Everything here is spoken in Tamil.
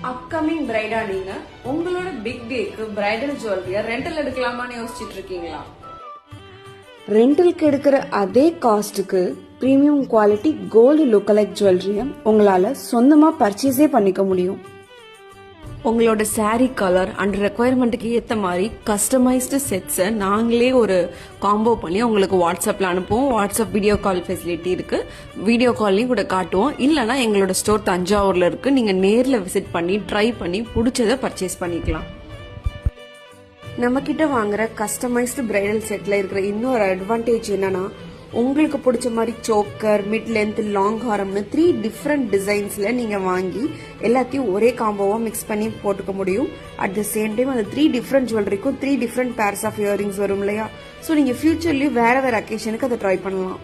அப்கமிங் பிரைடா நீங்க உங்களோட பிக் டேக்கு பிரைடல் ஜுவல்லரிய ரெண்டல் எடுக்கலாமான்னு யோசிச்சுட்டு இருக்கீங்களா? ரெண்டலுக்கு எடுக்கிற அதே காஸ்ட்டுக்கு பிரீமியம் குவாலிட்டி கோல்டு லுக்கலைக் ஜுவல்லரிய உங்களால சொந்தமா பர்ச்சேஸே பண்ணிக்க முடியும். உங்களோட saree கலர் அண்ட் ரெக்குவயர்மெண்ட்டுக்கு ஏற்ற மாதிரி கஸ்டமைஸ்டு செட்ஸை நாங்களே ஒரு காம்போ பண்ணி உங்களுக்கு வாட்ஸ்அப்பில் அனுப்புவோம். வாட்ஸ்அப் வீடியோ கால் ஃபெசிலிட்டி இருக்கு. வீடியோ கால்லையும் கூட காட்டுவோம். இல்லைனா எங்களோட ஸ்டோர் தஞ்சாவூர்ல இருக்கு. நீங்க நேரில் விசிட் பண்ணி ட்ரை பண்ணி பிடிச்சதை பர்ச்சேஸ் பண்ணிக்கலாம். நம்ம கிட்ட வாங்குற கஸ்டமைஸ்டு பிரைடல் செட்ல இருக்கிற இன்னொரு அட்வான்டேஜ் என்னன்னா, உங்களுக்கு பிடிச்ச மாதிரி சோக்கர், மிட் லென்த், லாங் ஹாரம்னு 3 டிஃப்ரெண்ட் டிசைன்ஸ்ல நீங்க வாங்கி எல்லாத்தையும் ஒரே காம்போவா மிக்ஸ் பண்ணி போட்டுக்க முடியும். அட் த சேம் டைம் அந்த 3 டிஃப்ரெண்ட் ஜுவல்லரிக்கும் 3 டிஃப்ரெண்ட் பேர்ஸ் ஆஃப் இயரிங்ஸ் வரும் இல்லையா? ஸோ நீங்க ஃபியூச்சர்லயும் வேற வேற அக்கேஷனுக்கு அதை ட்ரை பண்ணலாம்.